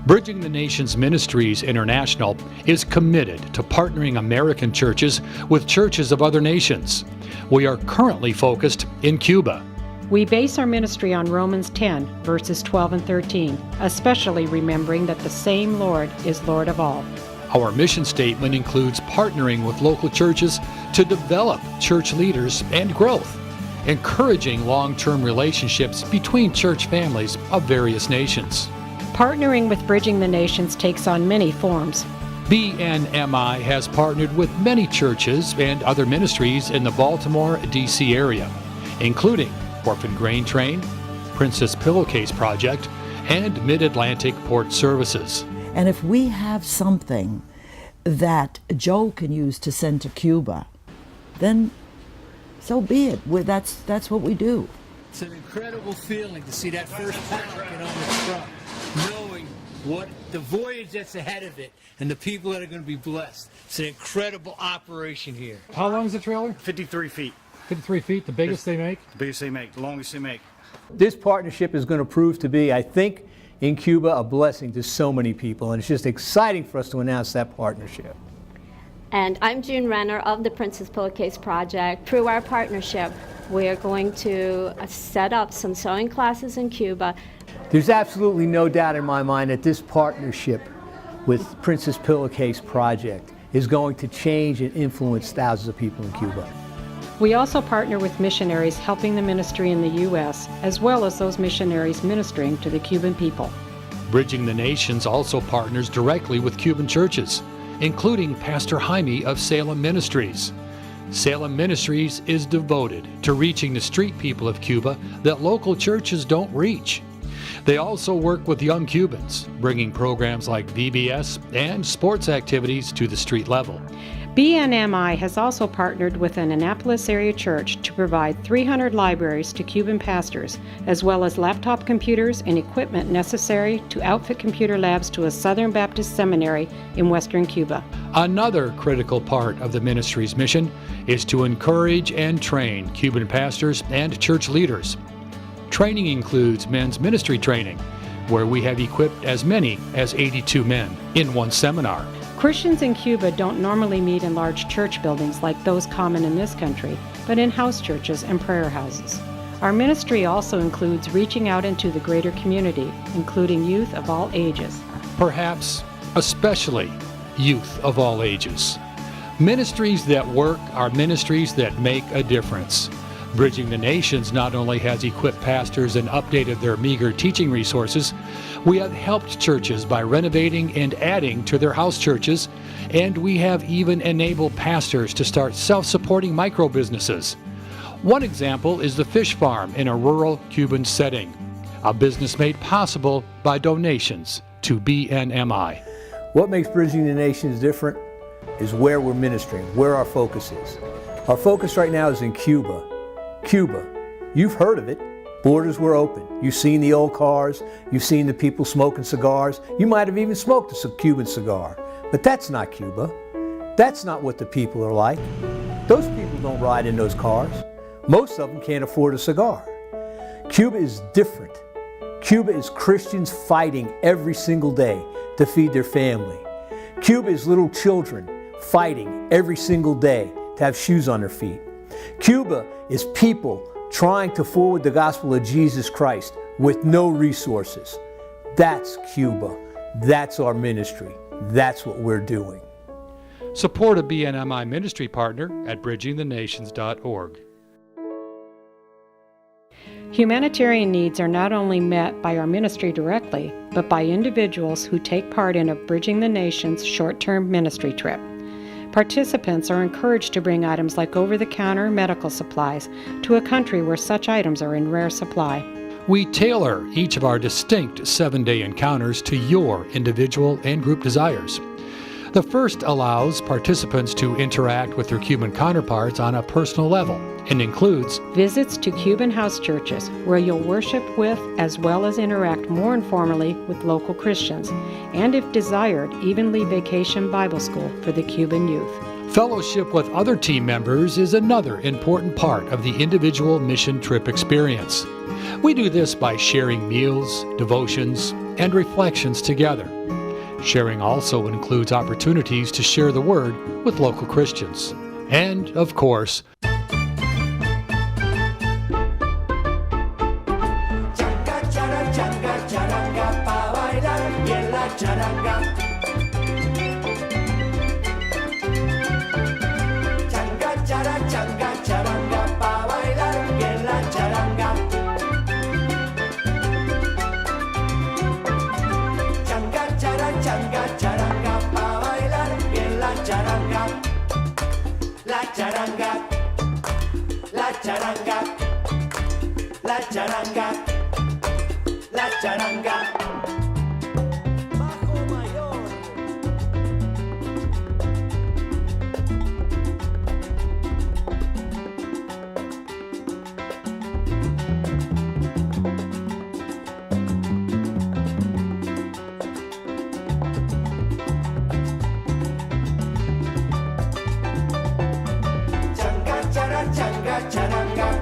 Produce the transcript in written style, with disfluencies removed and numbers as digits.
Bridging the Nations Ministries International is committed to partnering American churches with churches of other nations. We are currently focused in Cuba. We base our ministry on Romans 10, verses 12 and 13, especially remembering that the same Lord is Lord of all. Our mission statement includes partnering with local churches to develop church leaders and growth, encouraging long-term relationships between church families of various nations. Partnering with Bridging the Nations takes on many forms. BNMI has partnered with many churches and other ministries in the Baltimore, D.C. area, including Orphan Grain Train, Princess Pillowcase Project, and Mid-Atlantic Port Services. And if we have something that Joe can use to send to Cuba, then so be it. That's what we do. It's an incredible feeling to see that first packet on the truck, knowing what the voyage that's ahead of it and the people that are going to be blessed. It's an incredible operation here. How long is the trailer? 53 feet. 53 feet, the biggest they make? The biggest they make, the longest they make. This partnership is going to prove to be, I think, in Cuba, a blessing to so many people, and it's just exciting for us to announce that partnership. And I'm June Renner of the Princess Pillowcase Project. Through our partnership, we are going to set up some sewing classes in Cuba. There's absolutely no doubt in my mind that this partnership with Princess Pillowcase Project is going to change and influence thousands of people in Cuba. We also partner with missionaries helping the ministry in the U.S., as well as those missionaries ministering to the Cuban people. Bridging the Nations also partners directly with Cuban churches, including Pastor Jaime of Salem Ministries. Salem Ministries is devoted to reaching the street people of Cuba that local churches don't reach. They also work with young Cubans, bringing programs like VBS and sports activities to the street level. BNMI has also partnered with an Annapolis area church to provide 300 libraries to Cuban pastors, as well as laptop computers and equipment necessary to outfit computer labs to a Southern Baptist seminary in western Cuba. Another critical part of the ministry's mission is to encourage and train Cuban pastors and church leaders. Training includes men's ministry training, where we have equipped as many as 82 men in one seminar. Christians in Cuba don't normally meet in large church buildings like those common in this country, but in house churches and prayer houses. Our ministry also includes reaching out into the greater community, including youth of all ages. Perhaps especially youth of all ages. Ministries that work are ministries that make a difference. Bridging the Nations not only has equipped pastors and updated their meager teaching resources, we have helped churches by renovating and adding to their house churches, and we have even enabled pastors to start self-supporting micro-businesses. One example is the fish farm in a rural Cuban setting, a business made possible by donations to BNMI. What makes Bridging the Nations different is where we're ministering, where our focus is. Our focus right now is in Cuba. Cuba, you've heard of it. Borders were open. You've seen the old cars. You've seen the people smoking cigars. You might have even smoked a Cuban cigar. But that's not Cuba. That's not what the people are like. Those people don't ride in those cars. Most of them can't afford a cigar. Cuba is different. Cuba is Christians fighting every single day to feed their family. Cuba is little children fighting every single day to have shoes on their feet. Cuba is people trying to forward the gospel of Jesus Christ with no resources. That's Cuba. That's our ministry. That's what we're doing. Support a BNMI ministry partner at bridgingthenations.org. Humanitarian needs are not only met by our ministry directly, but by individuals who take part in a Bridging the Nations short-term ministry trip. Participants are encouraged to bring items like over-the-counter medical supplies to a country where such items are in rare supply. We tailor each of our distinct 7-day encounters to your individual and group desires. The first allows participants to interact with their Cuban counterparts on a personal level and includes visits to Cuban house churches where you'll worship with as well as interact more informally with local Christians, and if desired, even lead Vacation Bible School for the Cuban youth. Fellowship with other team members is another important part of the individual mission trip experience. We do this by sharing meals, devotions, and reflections together. Sharing also includes opportunities to share the Word with local Christians. And, of course, Changa, chara, changa, charanga.